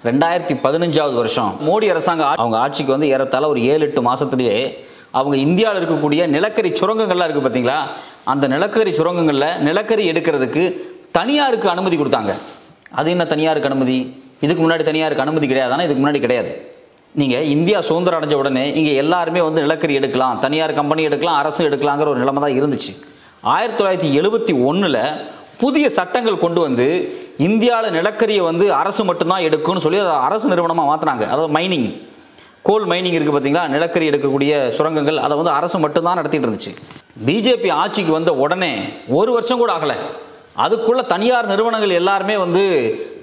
2015வது வருஷம் மோடி அரசாங்கம் அவங்க ஆட்சிக்கு வந்து ஏறத்தாழ ஒரு 7-8 மாசத்திலேயே அவங்க இந்தியாவில் இருக்கக்கூடிய நிலக்கரி சுரங்கங்கள்லாம் இருக்குது பார்த்தீங்களா, அந்த நிலக்கரி சுரங்கங்களில் நிலக்கரி எடுக்கிறதுக்கு தனியாருக்கு அனுமதி கொடுத்தாங்க. அது என்ன தனியாருக்கு அனுமதி? இதுக்கு முன்னாடி தனியாருக்கு அனுமதி கிடையாது. ஆனால் இதுக்கு முன்னாடி கிடையாது. நீங்கள் இந்தியா சுதந்திரம் அடைஞ்ச உடனே இங்கே எல்லாருமே வந்து நிலக்கரி எடுக்கலாம், தனியார் கம்பெனி எடுக்கலாம், அரசு எடுக்கலாங்கிற ஒரு நிலைமை தான் இருந்துச்சு. 1971 புதிய சட்டங்கள் கொண்டு வந்து இந்தியாவில் நிலக்கரியை வந்து அரசு மட்டும்தான் எடுக்கும்னு சொல்லி அதை அரசு நிறுவனமாக மாற்றினாங்க. அதாவது மைனிங், கோல் மைனிங் இருக்குது பார்த்தீங்களா, நிலக்கரி எடுக்கக்கூடிய சுரங்கங்கள், அதை வந்து அரசு மட்டும்தான் நடத்திட்டு இருந்துச்சு. பிஜேபி ஆட்சிக்கு வந்த உடனே ஒரு வருஷம் கூட ஆகலை, அதுக்குள்ள தனியார் நிறுவனங்கள் எல்லாருமே வந்து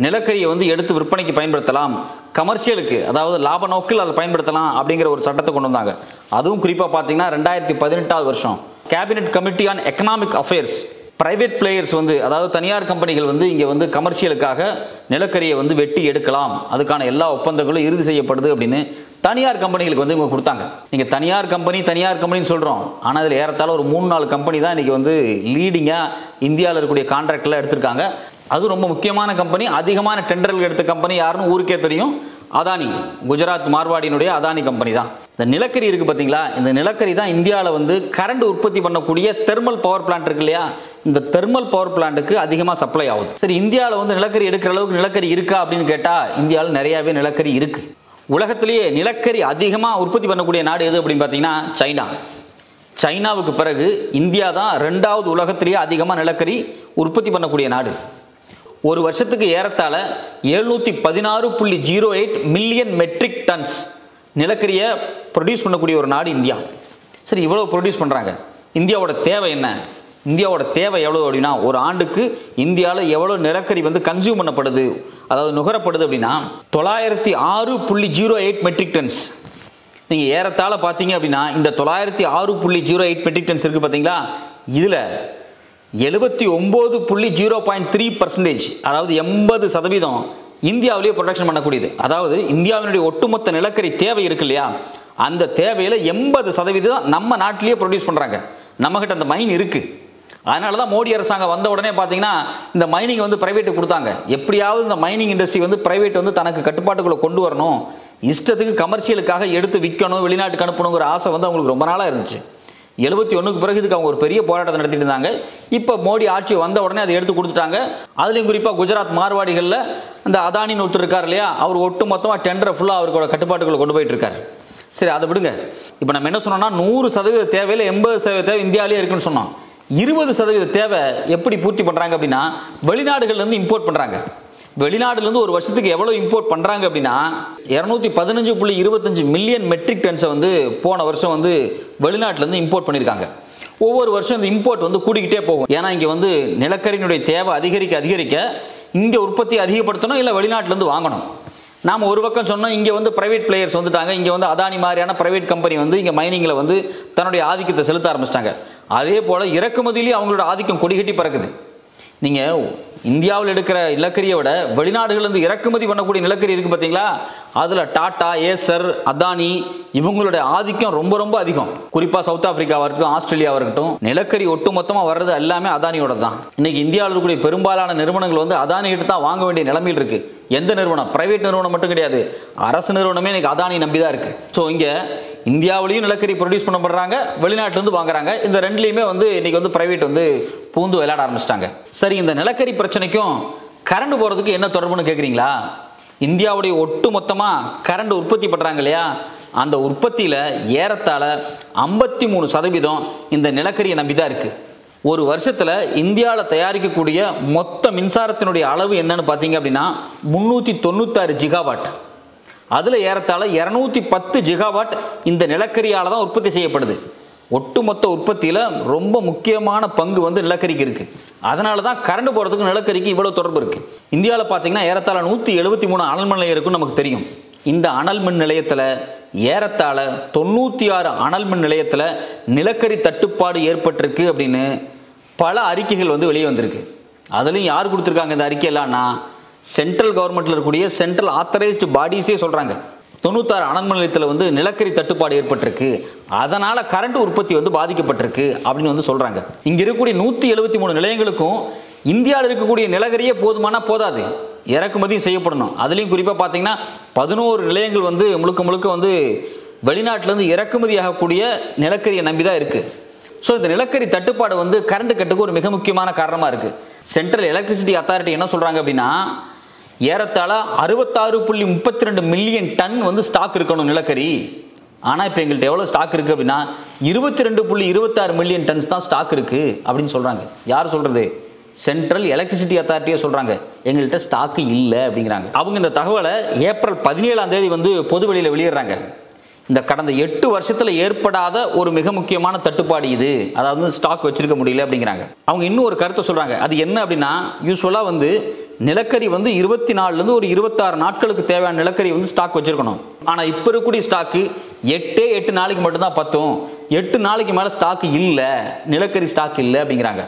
நிலக்கரியை வந்து எடுத்து விற்பனைக்கு பயன்படுத்தலாம், கமர்ஷியலுக்கு அதாவது லாப நோக்கில் அதை பயன்படுத்தலாம் அப்படிங்கிற ஒரு சட்டத்தை கொண்டு வந்தாங்க. அதுவும் குறிப்பாக பார்த்தீங்கன்னா 2018வது வருஷம் cabinet committee on economic affairs private players வந்து அதாவது தனியார் கம்பெனிகள் வந்து இங்கே வந்து கமர்ஷியலுக்காக நிலக்கரியை வந்து வெட்டி எடுக்கலாம், அதுக்கான எல்லா ஒப்பந்தங்களும் இறுதி செய்யப்படுது அப்படின்னு தனியார் கம்பெனிகளுக்கு வந்து இவங்க கொடுத்தாங்க. நீங்கள் தனியார் கம்பெனின்னு சொல்கிறோம், ஆனால் அதில் ஏறத்தாழ ஒரு 3-4 கம்பெனி தான் இன்றைக்கி வந்து லீடிங்காக இந்தியாவில் இருக்கக்கூடிய கான்ட்ராக்டில் எடுத்திருக்காங்க. அது ரொம்ப முக்கியமான கம்பெனி. அதிகமான டெண்டர்கள் எடுத்த கம்பெனி யாருன்னு ஊருக்கே தெரியும், அதானி, குஜராத் மார்வாடியினுடைய அதானி கம்பெனி தான். இந்த நிலக்கரி இருக்குது பார்த்தீங்களா, இந்த நிலக்கரி தான் இந்தியாவில் வந்து கரண்ட் உற்பத்தி பண்ணக்கூடிய தெர்மல் பவர் பிளான்ட் இருக்கு இல்லையா, இந்த தெர்மல் பவர் பிளான்ட்டுக்கு அதிகமாக சப்ளை ஆகுது. சரி, இந்தியாவில் வந்து நிலக்கரி எடுக்கிற அளவுக்கு நிலக்கரி இருக்கா அப்படின்னு கேட்டால் இந்தியாவில் நிறையாவே நிலக்கரி இருக்குது. உலகத்திலேயே நிலக்கரி அதிகமாக உற்பத்தி பண்ணக்கூடிய நாடு எது அப்படின்னு பார்த்தீங்கன்னா சைனா. சைனாவுக்கு பிறகு இந்தியா தான் 2வது உலகத்திலேயே அதிகமாக நிலக்கரி உற்பத்தி பண்ணக்கூடிய நாடு. ஒரு வருஷத்துக்கு ஏறத்தாழ 716.08 மில்லியன் மெட்ரிக் டன்ஸ் நிலக்கரியை ப்ரொடியூஸ் பண்ணக்கூடிய ஒரு நாடு இந்தியா. சரி, இவ்வளோ ப்ரொடியூஸ் பண்ணுறாங்க, இந்தியாவோட தேவை என்ன? இந்தியாவோட தேவை எவ்வளோ அப்படின்னா, ஒரு ஆண்டுக்கு இந்தியாவில் எவ்வளோ நிலக்கரி வந்து கன்சியூம் பண்ணப்படுது, அதாவது நுகரப்படுது அப்படின்னா 906.08 மெட்ரிக் டன்ஸ். நீங்கள் ஏறத்தாழ பார்த்தீங்க அப்படின்னா இந்த 906.08 மெட்ரிக் டன்ஸ் இருக்குது பார்த்தீங்களா, இதில் 79.0.3%, அதாவது 80% இந்தியாவிலேயே ப்ரொடக்ஷன் பண்ணக்கூடியது. அதாவது இந்தியாவினுடைய ஒட்டுமொத்த நிலக்கரி தேவை இருக்கு இல்லையா, அந்த தேவையில் 80% நம்ம நாட்டிலேயே ப்ரொடியூஸ் பண்ணுறாங்க. நம்மகிட்ட அந்த மைன் இருக்குது. அதனால தான் மோடி அரசாங்கம் வந்த உடனே பார்த்தீங்கன்னா இந்த மைனிங் வந்து பிரைவேட்டுக்கு கொடுத்தாங்க. எப்படியாவது இந்த மைனிங் இண்டஸ்ட்ரி வந்து பிரைவேட் வந்து தனக்கு கட்டுப்பாட்டுக்குள்ளே கொண்டு வரணும், இஷ்டத்துக்கு கமர்ஷியலுக்காக எடுத்து விற்கணும், வெளிநாட்டுக்கு அனுப்பணுங்கிற ஆசை வந்து அவங்களுக்கு ரொம்ப நாளாக இருந்துச்சு. 71க்கு பிறகு இதுக்கு அவங்க ஒரு பெரிய போராட்டத்தை நடத்திட்டு இருந்தாங்க. இப்போ மோடி ஆட்சி வந்த உடனே அதை எடுத்து கொடுத்துட்டாங்க. அதுலேயும் குறிப்பாக குஜராத் மார்வாடிகளில் அந்த அதானின்னு ஒருத்தர் இருக்கார் இல்லையா, அவர் ஒட்டு மொத்தமாக டெண்டரை ஃபுல்லாக அவரோட கட்டுப்பாட்டுக்குள்ளே கொண்டு போயிட்டு இருக்காரு. சரி, அதை விடுங்க. இப்போ நம்ம என்ன சொன்னோம்னா 100% தேவையில் 80% தேவை இந்தியாவிலே இருக்குன்னு சொன்னோம். 20% தேவை எப்படி பூர்த்தி பண்ணுறாங்க அப்படின்னா வெளிநாடுகள்லேருந்து இம்போர்ட் பண்ணுறாங்க. வெளிநாடுலேருந்து ஒரு வருஷத்துக்கு எவ்வளோ இம்போர்ட் பண்ணுறாங்க அப்படின்னா 215.25 மில்லியன் மெட்ரிக் டன்ஸை வந்து போன வருஷம் வந்து வெளிநாட்டிலேருந்து இம்போர்ட் பண்ணியிருக்காங்க. ஒவ்வொரு வருஷம் இந்த இம்போர்ட் வந்து கூடிக்கிட்டே போகும். ஏன்னா இங்கே வந்து நிலக்கரியினுடைய தேவை அதிகரிக்க இங்கே உற்பத்தி அதிகப்படுத்தணும், இல்லை வெளிநாட்டிலேருந்து வாங்கணும். நாம் ஒரு பக்கம் சொன்னோம், இங்கே வந்து பிரைவேட் பிளேயர்ஸ் வந்துட்டாங்க, இங்கே வந்து அதானி மாதிரியான பிரைவேட் கம்பெனி வந்து இங்கே மைனிங்கில் வந்து தன்னுடைய ஆதிக்கத்தை செலுத்த ஆரம்பிச்சிட்டாங்க. அதே போல் இறக்குமதியிலேயே அவங்களோட ஆதிக்கம் கொடிகட்டி பறக்குது. நீங்கள் இந்தியாவில் எடுக்கிற நிலக்கரியை விட வெளிநாடுகளிலிருந்து இறக்குமதி பண்ணக்கூடிய நிலக்கரி இருக்குது பார்த்தீங்களா, அதில் டாடா, ஏசர், அதானி இவங்களுடைய ஆதிக்கம் ரொம்ப ரொம்ப அதிகம். குறிப்பாக சவுத் ஆப்பிரிக்காவாக இருக்கட்டும், ஆஸ்திரேலியாவாக இருக்கட்டும், நிலக்கரி ஒட்டு மொத்தமாக வர்றது எல்லாமே அதானியோட தான். இன்றைக்கி இந்தியாவில் இருக்கக்கூடிய பெரும்பாலான நிறுவனங்கள் வந்து அதானிகிட்ட தான் வாங்க வேண்டிய நிலைமையில் இருக்குது. எந்த நிறுவனம், பிரைவேட் நிறுவனம் மட்டும் கிடையாது, அரசு நிறுவனமே இன்றைக்கி அதானி நம்பி தான் இருக்குது. ஸோ இங்கே இந்தியாவிலையும் நிலக்கரி ப்ரொடியூஸ் பண்ணப்படுறாங்க, வெளிநாட்டிலேருந்து வாங்குறாங்க. இந்த ரெண்டுலேயுமே வந்து இன்றைக்கி வந்து பிரைவேட் வந்து பூந்து விளையாட ஆரம்பிச்சிட்டாங்க. சரி, இந்த நிலக்கரி பிரச்சனைக்கும் கரண்ட் போகிறதுக்கு என்ன தொடர்புன்னு கேட்குறீங்களா? இந்தியாவுடைய ஒட்டு மொத்தமாக கரண்ட் உற்பத்தி பண்ணுறாங்க இல்லையா, அந்த உற்பத்தியில் ஏறத்தாழ 53% இந்த நிலக்கரியை நம்பி தான் இருக்குது. ஒரு வருஷத்தில் இந்தியாவில் தயாரிக்கக்கூடிய மொத்த மின்சாரத்தினுடைய அளவு என்னன்னு பார்த்தீங்க அப்படின்னா 396 ஜிகாவாட். அதில் ஏறத்தாழ 210 ஜிகாவாட் இந்த நிலக்கரியால் தான் உற்பத்தி செய்யப்படுது. ஒட்டுமொத்த உற்பத்தியில் ரொம்ப முக்கியமான பங்கு வந்து நிலக்கரிக்கு இருக்குது. அதனால தான் கரண்ட் போகிறதுக்கு நிலக்கரிக்கு இவ்வளோ தொடர்பு இருக்குது. இந்தியாவில் பார்த்தீங்கன்னா ஏறத்தாழ 173 அனல் மின் நிலையம் இருக்குன்னு நமக்கு தெரியும். இந்த அனல் மின் நிலையத்தில் ஏறத்தாழ 96 அனல் மின் நிலையத்தில் நிலக்கரி தட்டுப்பாடு ஏற்பட்டிருக்கு அப்படின்னு பல அறிக்கைகள் வந்து வெளியே வந்திருக்கு. அதுலேயும் யார் கொடுத்துருக்காங்க இந்த அறிக்கையெல்லாம்னா சென்ட்ரல் கவர்மெண்ட்டில் இருக்கக்கூடிய சென்ட்ரல் ஆத்தரைஸ்டு பாடிஸே சொல்கிறாங்க 96 அனல் மின் நிலையத்தில் வந்து நிலக்கரி தட்டுப்பாடு ஏற்பட்டிருக்கு, அதனால் கரண்ட் உற்பத்தி வந்து பாதிக்கப்பட்டிருக்கு அப்படின்னு வந்து சொல்கிறாங்க. இங்கே இருக்கக்கூடிய 173 நிலையங்களுக்கும் இந்தியாவில் இருக்கக்கூடிய நிலக்கரியே போதுமானா போதாது. இறக்குமதியும் செய்யப்படணும். அதுலேயும் குறிப்பாக பார்த்தீங்கன்னா 11 நிலையங்கள் வந்து முழுக்க முழுக்க வந்து வெளிநாட்டிலேருந்து இறக்குமதி ஆகக்கூடிய நிலக்கரியை நம்பி தான் இருக்குது. ஸோ இந்த நிலக்கரி தட்டுப்பாடு வந்து கரண்ட் கட்டுக்கு ஒரு மிக முக்கியமான காரணமாக இருக்குது. சென்ட்ரல் எலக்ட்ரிசிட்டி அத்தாரிட்டி என்ன சொல்கிறாங்க அப்படின்னா, ஏறத்தாழ 66.32 மில்லியன் டன் வந்து ஸ்டாக் இருக்கணும் நிலக்கரி. ஆனால் இப்போ எங்கள்கிட்ட எவ்வளோ ஸ்டாக் இருக்குது அப்படின்னா 22.26 மில்லியன் டன்ஸ் தான் ஸ்டாக் இருக்குது அப்படின்னு சொல்கிறாங்க. யார் சொல்கிறது? சென்ட்ரல் எலக்ட்ரிசிட்டி அத்தாரிட்டியே சொல்கிறாங்க எங்கள்கிட்ட ஸ்டாக்கு இல்லை அப்படிங்கிறாங்க. அவங்க இந்த தகவலை ஏப்ரல் 17 வந்து பொது வெளியில் வெளியிடுறாங்க. இந்த கடந்த 8 வருஷத்தில் ஏற்படாத ஒரு மிக முக்கியமான தட்டுப்பாடு இது, அதாவது ஸ்டாக் வச்சிருக்க முடியல அப்படிங்கிறாங்க. அவங்க இன்னும் ஒரு கருத்தை சொல்கிறாங்க. அது என்ன அப்படின்னா, யூஸ்வலாக வந்து நிலக்கரி வந்து 24லேருந்து ஒரு 26 நாட்களுக்கு தேவையான நிலக்கரி வந்து ஸ்டாக் வச்சிருக்கணும். ஆனால் இப்போ இருக்கக்கூடிய ஸ்டாக்கு 8 நாளைக்கு மட்டும்தான் பத்தும். 8 நாளைக்கு மேலே ஸ்டாக்கு இல்லை, நிலக்கரி ஸ்டாக் இல்லை அப்படிங்கிறாங்க.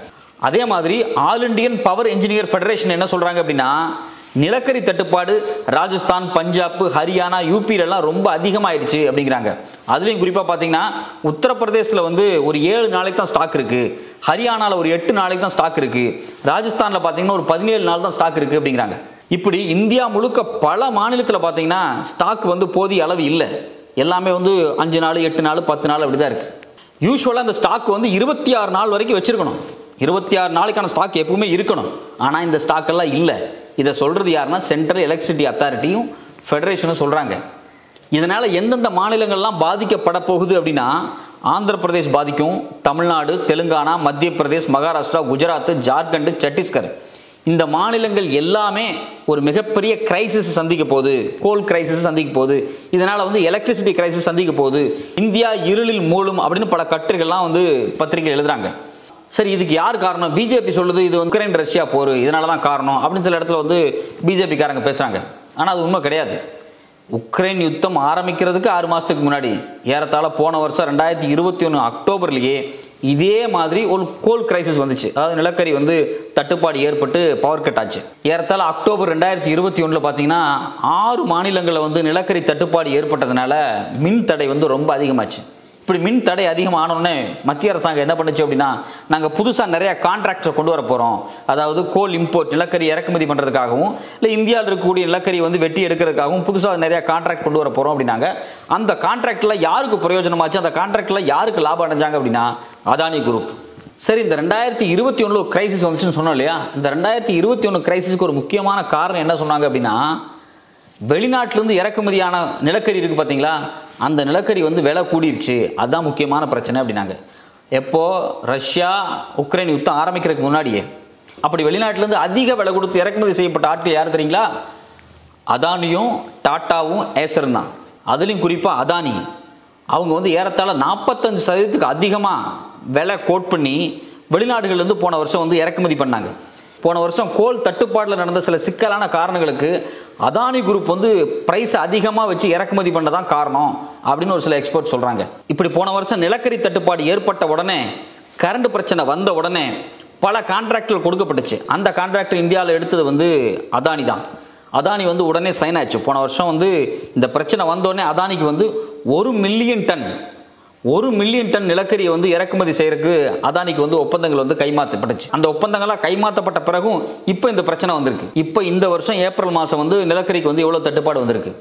அதே மாதிரி all Indian power engineer federation என்ன சொல்கிறாங்க அப்படின்னா, நிலக்கரி தட்டுப்பாடு ராஜஸ்தான், பஞ்சாப், ஹரியானா, யூபியிலலாம் ரொம்ப அதிகமாகிடுச்சு அப்படிங்கிறாங்க. அதுலேயும் குறிப்பாக பார்த்தீங்கன்னா உத்தரப்பிரதேசில் வந்து ஒரு 7 நாளைக்கு தான் ஸ்டாக் இருக்குது, ஹரியானாவில் ஒரு 8 நாளைக்கு தான் ஸ்டாக் இருக்குது, ராஜஸ்தானில் பார்த்தீங்கன்னா ஒரு 17 நாள் தான் ஸ்டாக் இருக்குது அப்படிங்கிறாங்க. இப்படி இந்தியா முழுக்க பல மாநிலத்தில் பார்த்தீங்கன்னா ஸ்டாக் வந்து போதிய அளவு இல்லை. எல்லாமே வந்து 5 நாள், 8 நாள், 10 நாள் அப்படி தான் இருக்குது. யூஸ்வலாக அந்த ஸ்டாக் வந்து 26 நாள் வரைக்கும் வச்சுருக்கணும். 26 நாளைக்கான ஸ்டாக் எப்பவுமே இருக்கணும். ஆனால் இந்த ஸ்டாக்கெல்லாம் இல்லை. இதை சொல்கிறது யாருன்னா சென்ட்ரல் எலக்ட்ரிசிட்டி அத்தாரிட்டியும் ஃபெடரேஷனும் சொல்கிறாங்க. இதனால் எந்தெந்த மாநிலங்கள்லாம் பாதிக்கப்பட போகுது அப்படின்னா, ஆந்திர பிரதேஷ் பாதிக்கும், தமிழ்நாடு, தெலுங்கானா, மத்திய பிரதேஷ், மகாராஷ்டிரா, குஜராத், ஜார்க்கண்ட், சத்தீஸ்கர் இந்த மாநிலங்கள் எல்லாமே ஒரு மிகப்பெரிய கிரைசிஸ் சந்திக்க போகுது. கோல் கிரைசிஸ் சந்திக்க போகுது. இதனால் வந்து எலக்ட்ரிசிட்டி கிரைசிஸ் சந்திக்க போகுது. இந்தியா இருளில் மூழும் அப்படின்னு பல கட்டுரைகள்லாம் வந்து பத்திரிகை எழுதுறாங்க. சரி, இதுக்கு யார் காரணம்? பிஜேபி சொல்லுது இது உக்ரைன் ரஷ்யா போர், இதனால தான் காரணம் அப்படின்னு சில இடத்துல வந்து பிஜேபிக்காரங்க பேசுகிறாங்க. ஆனால் அது உண்மை கிடையாது. உக்ரைன் யுத்தம் ஆரம்பிக்கிறதுக்கு 6 மாதத்துக்கு முன்னாடி, ஏறத்தாழ போன வருஷம் 2021 அக்டோபர்லேயே இதே மாதிரி ஒரு கோல் கிரைசிஸ் வந்துச்சு. அதாவது நிலக்கரி வந்து தட்டுப்பாடு ஏற்பட்டு பவர் கட் ஆச்சு. ஏறத்தாழ அக்டோபர் 2021 பார்த்தீங்கன்னா 6 மாநிலங்களில் வந்து நிலக்கரி தட்டுப்பாடு ஏற்பட்டதுனால மின் தடை வந்து ரொம்ப அதிகமாச்சு. இப்படி மின் தடை அதிகமானோடனே மத்திய அரசாங்கம் என்ன பண்ணுச்சு அப்படின்னா, நாங்கள் புதுசாக நிறைய கான்ட்ராக்டர் கொண்டு வர போகிறோம். அதாவது கோல் இம்போர்ட், நிலக்கரி இறக்குமதி பண்ணுறதுக்காகவும் இல்லை இந்தியாவில் இருக்கக்கூடிய நிலக்கரி வந்து வெட்டி எடுக்கிறதுக்காகவும் புதுசாக நிறைய கான்ட்ராக்ட் கொண்டு வர போகிறோம் அப்படின்னாங்க. அந்த கான்ட்ராக்டில் யாருக்கு பிரயோஜனமாச்சு, அந்த கான்ட்ராக்டில் யாருக்கு லாபம் அடைஞ்சாங்க அப்படின்னா அதானி குரூப். சரி, இந்த 2021 கிரைசிஸ் வந்துச்சுன்னு சொன்னோம் இல்லையா? இந்த 2021 கிரைசிஸ்க்கு ஒரு முக்கியமான காரணம் என்ன சொன்னாங்க அப்படின்னா, வெளிநாட்டிலேருந்து இறக்குமதியான நிலக்கரி இருக்குது பார்த்தீங்களா, அந்த நிலக்கரி வந்து விலை கூடிருச்சு. அதுதான் முக்கியமான பிரச்சனை அப்படின்னாங்க. எப்போது? ரஷ்யா உக்ரைன் யுத்தம் ஆரம்பிக்கிறதுக்கு முன்னாடியே. அப்படி வெளிநாட்டிலேருந்து அதிக விலை கொடுத்து இறக்குமதி செய்யப்பட்ட ஆட்கள் யார் தெரியுங்களா? அதானியும் டாட்டாவும் ஏசரும் தான். அதுலேயும் குறிப்பாக அதானி அவங்க வந்து ஏறத்தாழ 45% அதிகமாக விலை கோட் பண்ணி வெளிநாடுகள்லேருந்து போன வருஷம் வந்து இறக்குமதி பண்ணாங்க. போன வருஷம் கோல் தட்டுப்பாட்டில் நடந்த சில சிக்கலான காரணங்களுக்கு அதானி குரூப் வந்து பிரைஸ் அதிகமாக வச்சு இறக்குமதி பண்ணதான் காரணம் அப்படின்னு ஒரு சில எக்ஸ்பர்ட் சொல்கிறாங்க. இப்படி போன வருஷம் நிலக்கரி தட்டுப்பாடு ஏற்பட்ட உடனே, கரண்ட் பிரச்சனை வந்த உடனே பல கான்ட்ராக்டில் கொடுக்கப்பட்டுச்சு. அந்த கான்ட்ராக்டர் இந்தியாவில் எடுத்தது வந்து அதானி தான். அதானி வந்து உடனே சைன் ஆச்சு. போன வருஷம் வந்து இந்த பிரச்சனை வந்தோடனே அதானிக்கு வந்து 1 மில்லியன் டன் நிலக்கரியை வந்து இறக்குமதி செய்யறதுக்கு அதானிக்கு வந்து ஒப்பந்தங்கள் வந்து கைமாற்றப்பட்டுச்சு. அந்த ஒப்பந்தங்களாக கைமாற்றப்பட்ட பிறகும் இப்போ இந்த பிரச்சனை வந்திருக்கு. இப்போ இந்த வருஷம் ஏப்ரல் மாதம் வந்து நிலக்கரிக்கு வந்து எவ்வளோ தட்டுப்பாடு வந்திருக்கு.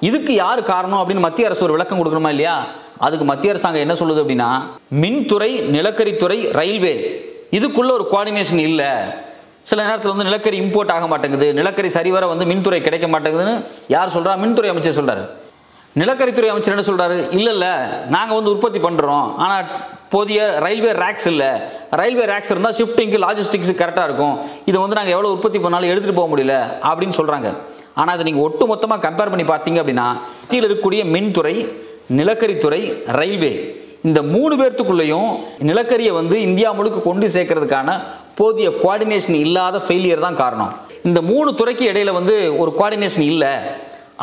இதுக்கு யார் காரணம் அப்படின்னு மத்திய அரசு ஒரு விளக்கம் கொடுக்கணுமா இல்லையா? அதுக்கு மத்திய அரசாங்கம் என்ன சொல்லுது அப்படின்னா, மின்துறை, நிலக்கரித்துறை, ரயில்வே இதுக்குள்ள ஒரு கோஆர்டினேஷன் இல்லை. சில நேரத்தில் வந்து நிலக்கரி இம்போர்ட் ஆக மாட்டேங்குது, நிலக்கரி சரிவர வந்து மின்துறை கிடைக்க மாட்டேங்குதுன்னு யார் சொல்கிறா? மின்துறை அமைச்சர் சொல்கிறார். நிலக்கரித்துறை அமைச்சர் என்ன சொல்கிறாரு? இல்லை நாங்கள் வந்து உற்பத்தி பண்ணுறோம், ஆனால் போதிய ரயில்வே ரேக்ஸ் இல்லை. ரயில்வே ரேக்ஸ் இருந்தால் ஷிஃப்டிங்கு, லாஜிஸ்டிக்ஸு கரெக்டாக இருக்கும். இதை வந்து நாங்கள் எவ்வளோ உற்பத்தி பண்ணாலும் எடுத்துகிட்டு போக முடியல அப்படின்னு சொல்கிறாங்க. ஆனால் அதை நீங்கள் ஒட்டு மொத்தமாக கம்பேர் பண்ணி பார்த்தீங்க அப்படின்னா, மத்தியில் இருக்கக்கூடிய மின்துறை, நிலக்கரித்துறை, ரயில்வே இந்த 3 பேர்த்துக்குள்ளேயும் நிலக்கரியை வந்து இந்தியா முழுக்க கொண்டு சேர்க்கறதுக்கான போதிய கோஆர்டினேஷன் இல்லாத ஃபெயிலியர் தான் காரணம். இந்த 3 துறைக்கு இடையில வந்து ஒரு கோஆர்டினேஷன் இல்லை.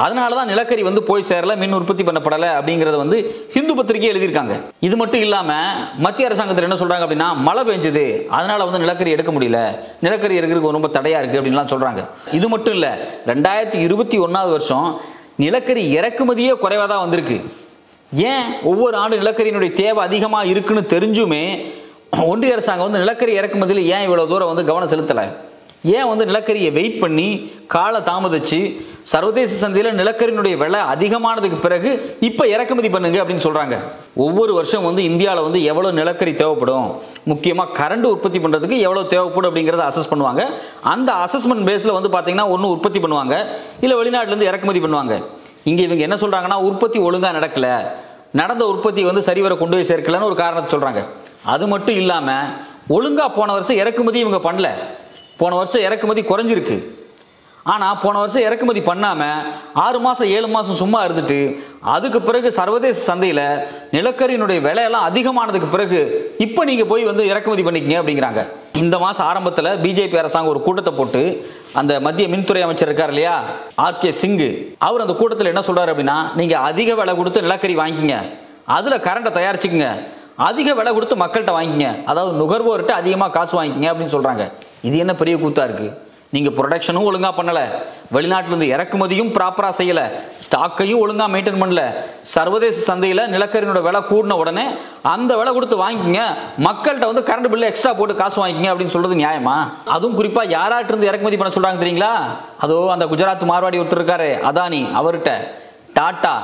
அதனால தான் நிலக்கரி வந்து போய் சேரல, மின் உற்பத்தி பண்ணப்படலை அப்படிங்கிறத வந்து ஹிந்து பத்திரிகை எழுதியிருக்காங்க. இது மட்டும் இல்லாமல் மத்திய அரசாங்கத்தில் என்ன சொல்கிறாங்க அப்படின்னா, மழை பெஞ்சுது அதனால் வந்து நிலக்கரி எடுக்க முடியல, நிலக்கரி எடுக்கிறதுக்கு ரொம்ப தடையாக இருக்குது அப்படின்லாம் சொல்கிறாங்க. இது மட்டும் இல்லை, 2021 வருஷம் நிலக்கரி இறக்குமதியே குறைவாக தான் வந்திருக்கு. ஏன்? ஒவ்வொரு ஆண்டு நிலக்கரியினுடைய தேவை அதிகமாக இருக்குன்னு தெரிஞ்சுமே ஒன்றிய அரசாங்கம் வந்து நிலக்கரி இறக்குமதியில் ஏன் இவ்வளோ தூரம் வந்து கவனம் செலுத்தலை? ஏன் வந்து நிலக்கரியை வெயிட் பண்ணி காலை தாமதிச்சு சர்வதேச சந்தையில் நிலக்கரியினுடைய விலை அதிகமானதுக்கு பிறகு இப்போ இறக்குமதி பண்ணுங்க அப்படின்னு சொல்கிறாங்க. ஒவ்வொரு வருஷம் வந்து இந்தியாவில் வந்து எவ்வளோ நிலக்கரி தேவைப்படும், முக்கியமாக கரண்ட் உற்பத்தி பண்ணுறதுக்கு எவ்வளோ தேவைப்படும் அப்படிங்கிறத அசஸ் பண்ணுவாங்க. அந்த அசஸ்மெண்ட் பேஸில் வந்து பார்த்தீங்கன்னா ஒன்று உற்பத்தி பண்ணுவாங்க, இல்லை வெளிநாட்டிலேருந்து இறக்குமதி பண்ணுவாங்க. இங்கே இவங்க என்ன சொல்கிறாங்கன்னா, உற்பத்தி ஒழுங்காக நடக்கலை, நடந்த உற்பத்தி வந்து சரிவர கொண்டு போய் சேர்க்கலன்னு ஒரு காரணத்தை சொல்கிறாங்க. அது மட்டும் இல்லாமல் ஒழுங்காக போன வருஷம் இறக்குமதி இவங்க பண்ணல. போன வருஷம் இறக்குமதி குறைஞ்சிருக்கு. ஆனால் போன வருஷம் இறக்குமதி பண்ணாமல் 6 மாதம் 7 மாதம் சும்மா இருந்துட்டு அதுக்கு பிறகு சர்வதேச சந்தையில் நிலக்கரியினுடைய விலையெல்லாம் அதிகமானதுக்கு பிறகு இப்போ நீங்கள் போய் வந்து இறக்குமதி பண்ணிக்கங்க அப்படிங்கிறாங்க. இந்த மாதம் ஆரம்பத்தில் பிஜேபி அரசாங்கம் ஒரு கூட்டத்தை போட்டு அந்த மத்திய மின்துறை அமைச்சர் இருக்கார் இல்லையா, ஆர்கே சிங்கு, அவர் அந்த கூட்டத்தில் என்ன சொல்கிறார் அப்படின்னா, நீங்கள் அதிக விலை கொடுத்து நிலக்கரி வாங்கிக்கிங்க, அதில் கரண்ட்டை தயாரிச்சுக்குங்க, அதிக விலை கொடுத்து மக்கள்கிட்ட வாங்கிக்கிங்க, அதாவது நுகர்வோர்கிட்ட அதிகமாக காசு வாங்கிக்கிங்க அப்படின்னு சொல்கிறாங்க. இது என்ன பெரிய கூத்தா இருக்குது? நீங்கள் ப்ரொடக்ஷனும் ஒழுங்காக பண்ணலை, வெளிநாட்டிலேருந்து இறக்குமதியும் ப்ராப்பராக செய்யலை, ஸ்டாக்கையும் ஒழுங்காக மெயின்டைன் பண்ணல, சர்வதேச சந்தையில் நிலக்கரியோட விலை கூடின உடனே அந்த விலை கொடுத்து வாங்கிக்கிங்க, மக்கள்கிட்ட வந்து கரண்ட் பில்லு எக்ஸ்ட்ரா போட்டு காசு வாங்கிக்கிங்க அப்படின்னு சொல்கிறது நியாயமா? அதுவும் குறிப்பாக யாராட்டிருந்து இறக்குமதி பண்ண சொல்கிறாங்க தெரியுங்களா? அதோ அந்த குஜராத் மார்வாடி ஒருத்தர் இருக்காரு அதானி, அவர்கிட்ட, டாட்டா,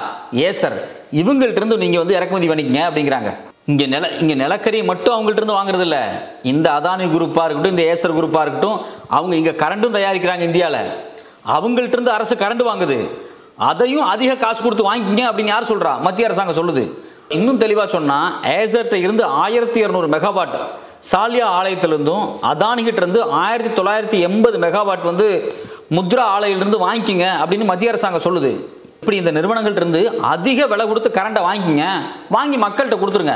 ஏசர், இவங்கள்ட்ட இருந்து நீங்கள் வந்து இறக்குமதி பண்ணிக்கங்க அப்படிங்கிறாங்க. இங்கே நிலக்கரி மட்டும் அவங்கள்ட்ட இருந்து வாங்குறது இல்லை, இந்த அதானி குரூப்பாக இருக்கட்டும், இந்த ஏசர் குரூப்பாக இருக்கட்டும், அவங்க இங்கே கரண்ட்டும் தயாரிக்கிறாங்க இந்தியாவில், அவங்கள்ட்ட இருந்து அரசு கரண்ட் வாங்குது, அதையும் அதிக காசு கொடுத்து வாங்கிக்கிங்க அப்படின்னு யார் சொல்கிறா? மத்திய அரசாங்கம் சொல்லுது. இன்னும் தெளிவாக சொன்னால் ஏசர்கிட்ட இருந்து 1200 மெகாவாட் சாலியா ஆலயத்திலிருந்தும் அதானிகிட்ட இருந்து 1980 மெகாவாட் வந்து முத்ரா ஆலையிலிருந்து வாங்கிக்கிங்க அப்படின்னு மத்திய அரசாங்கம் சொல்லுது. இப்படி இந்த நிறுவனங்கள்ட்ட இருந்து அதிக விலை கொடுத்து கரண்ட்டை வாங்கிக்கிங்க, வாங்கி மக்கள்கிட்ட கொடுத்துருங்க,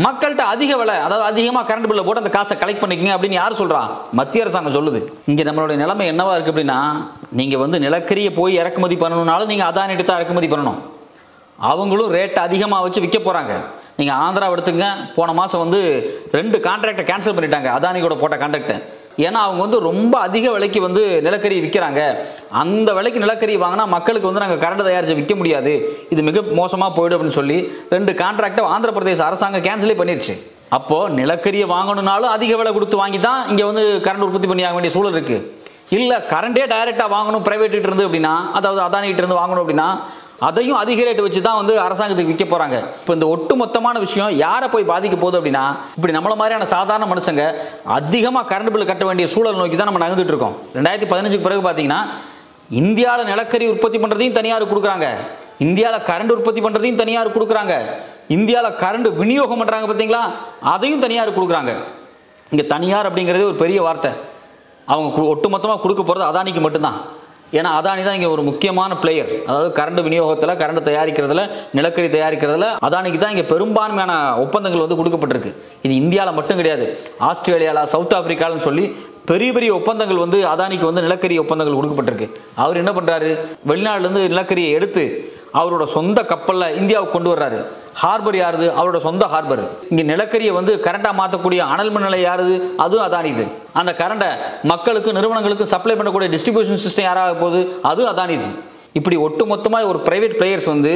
மக்கள்கிட்ட அதிக விலை, அதாவது அதிகமாக கரண்ட் பில்லை போட்டு அந்த காசை கலெக்ட் பண்ணிக்கங்க அப்படின்னு யார் சொல்கிறா? மத்திய அரசாங்கம் சொல்லுது. இங்கே நம்மளுடைய நிலைமை என்னவா இருக்குது அப்படின்னா, நீங்கள் வந்து நிலக்கரியை போய் இறக்குமதி பண்ணணும்னாலும் நீங்கள் அதானிட்டு தான் இறக்குமதி பண்ணணும், அவங்களும் ரேட் அதிகமாக வச்சு விற்க போகிறாங்க. நீங்கள் ஆந்திராவை எடுத்துங்க, போன மாதம் வந்து 2 கான்ட்ராக்டை கேன்சல் பண்ணிட்டாங்க, அதானியோட போட்ட கான்ட்ராக்டை. ஏன்னா அவங்க வந்து ரொம்ப அதிக விலைக்கு வந்து நிலக்கரி விற்கிறாங்க, அந்த விலைக்கு நிலக்கரி வாங்கினா மக்களுக்கு வந்து நாங்கள் கரண்ட் தயாரித்து விற்க முடியாது, இது மிக மோசமாக போய்டும் அப்படின்னு சொல்லி 2 கான்ட்ராக்டை ஆந்திர பிரதேச அரசாங்கம் கேன்சலே பண்ணிருச்சு. அப்போது நிலக்கரியை வாங்கணுன்னாலும் அதிக விலை கொடுத்து வாங்கி தான் இங்கே வந்து கரண்ட் உற்பத்தி பண்ணி ஆக வேண்டிய சூழல் இருக்குது. இல்லை கரண்டே டைரெக்டாக வாங்கணும் பிரைவேட்டு இருந்து அப்படின்னா, அதாவது அதானிகிட்ட இருந்து வாங்கணும் அப்படின்னா அதையும் அதிக ரேட்டு வச்சு தான் வந்து அரசாங்கத்துக்கு விற்க போகிறாங்க. இப்போ இந்த ஒட்டு மொத்தமான விஷயம் யாரை போய் பாதிக்க போகுது அப்படின்னா, இப்படி நம்மள மாதிரியான சாதாரண மனுஷங்க அதிகமாக கரண்ட் பில் கட்ட வேண்டிய சூழல் நோக்கி தான் நம்ம நகர்ந்துட்டு இருக்கோம். 2015க்கு பிறகு பார்த்தீங்கன்னா இந்தியாவில் நிலக்கரி உற்பத்தி பண்ணுறதையும் தனியார் கொடுக்குறாங்க, இந்தியாவில் கரண்ட் உற்பத்தி பண்ணுறதையும் தனியார் கொடுக்குறாங்க, இந்தியாவில் கரண்ட் விநியோகம் பண்ணுறாங்க பார்த்தீங்களா, அதையும் தனியார் கொடுக்குறாங்க. இங்கே தனியார் அப்படிங்கிறதே ஒரு பெரிய வார்த்தை. அவங்க ஒட்டுமொத்தமாக கொடுக்க போகிறது அதானிக்கு மட்டும்தான். ஏன்னா அதானி தான் இங்கே ஒரு முக்கியமான பிளேயர், அதாவது கரண்ட் விநியோகத்தில், கரண்ட் தயாரிக்கிறதுல, நிலக்கரி தயாரிக்கிறதுல அதானிக்கு தான் இங்கே பெரும்பான்மையான ஒப்பந்தங்கள் வந்து கொடுக்கப்பட்டிருக்கு. இது இந்தியாவில் மட்டும் கிடையாது, ஆஸ்திரேலியாவில், சவுத் ஆப்பிரிக்காலன்னு சொல்லி பெரிய பெரிய ஒப்பந்தங்கள் வந்து அதானிக்கு வந்து நிலக்கரி ஒப்பந்தங்கள் கொடுக்கப்பட்டிருக்கு. அவர் என்ன பண்ணுறாரு, வெளிநாட்டிலேருந்து நிலக்கரியை எடுத்து அவரோட சொந்த கப்பலில் இந்தியாவுக்கு கொண்டு வர்றாரு. ஹார்பர் யாருது? அவரோட சொந்த ஹார்பர். இங்கே நிலக்கரியை வந்து கரண்டாக மாற்றக்கூடிய அனல் மின் நிலையம் யாருது? அதுவும் அதானிது. அந்த கரண்டை மக்களுக்கு, நிறுவனங்களுக்கு சப்ளை பண்ணக்கூடிய டிஸ்ட்ரிபியூஷன் சிஸ்டம் யாராக போகுது? அதுவும் அதானிது. இப்படி ஒட்டுமொத்தமாக ஒரு பிரைவேட் பிளேயர்ஸ் வந்து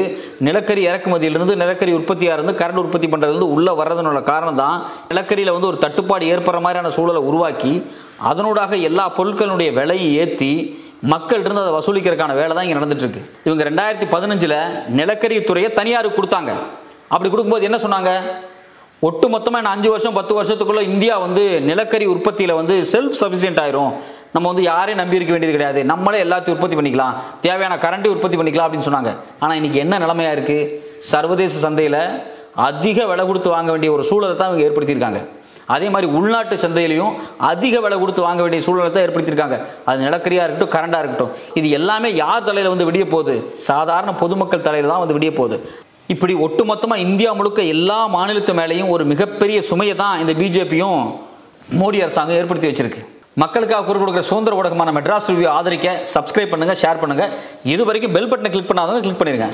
நிலக்கரி இறக்குமதியிலிருந்து, நிலக்கரி உற்பத்தியாயிருந்து, கரண்ட் உற்பத்தி பண்ணுறது உள்ளே வர்றதுனோட காரணம் தான் நிலக்கரியில் வந்து ஒரு தட்டுப்பாடு ஏற்படுற மாதிரியான சூழலை உருவாக்கி அதனூடாக எல்லா பொருட்களுடைய விலையை ஏற்றி மக்கள் இருந்து அதை வசூலிக்கிறதுக்கான வேலை தான் இங்கே நடந்துட்டு இருக்கு. இவங்க 2015 நிலக்கரி துறையை தனியாருக்கு கொடுத்தாங்க. அப்படி கொடுக்கும்போது என்ன சொன்னாங்க, ஒட்டு மொத்தமாக என்ன 5 வருஷம் 10 வருஷத்துக்குள்ள இந்தியா வந்து நிலக்கரி உற்பத்தியில் வந்து செல்ஃப் சஃபிஷியன்ட் ஆயிரும், நம்ம வந்து யாரையும் நம்பி இருக்க வேண்டியது கிடையாது, நம்மளே எல்லாத்தையும் உற்பத்தி பண்ணிக்கலாம், தேவையான கரண்ட்டையும் உற்பத்தி பண்ணிக்கலாம் அப்படின்னு சொன்னாங்க. ஆனால் இன்னைக்கு என்ன நிலைமையா இருக்கு, சர்வதேச சந்தையில் அதிக விலை கொடுத்து வாங்க வேண்டிய ஒரு சூழலை தான் இவங்க ஏற்படுத்தியிருக்காங்க. அதே மாதிரி உள்நாட்டு சந்தையிலையும் அதிக விலை கொடுத்து வாங்க வேண்டிய சூழலை தான் ஏற்படுத்தியிருக்காங்க. அது நிலக்கரியாக இருக்கட்டும், கரண்டாக இருக்கட்டும், இது எல்லாமே யார் தலையில் வந்து விடிய போகுது? சாதாரண பொதுமக்கள் தலையில் தான் வந்து விடிய போகுது. இப்படி ஒட்டுமொத்தமாக இந்தியா முழுக்க எல்லா மாநிலத்து மேலேயும் ஒரு மிகப்பெரிய சுமையை தான் இந்த பிஜேபியும் மோடி அரசாங்கம் ஏற்படுத்தி வச்சிருக்கு. மக்களுக்காக குரல் கொடுக்குற சுதந்திர ஊடகமான மெட்ராஸ் ரிவ்யூ ஆதரிக்க சப்ஸ்கிரைப் பண்ணுங்கள், ஷேர் பண்ணுங்கள். இது வரைக்கும் பெல் பட்டனை கிளிக் பண்ணாதவங்க கிளிக் பண்ணிடுங்க.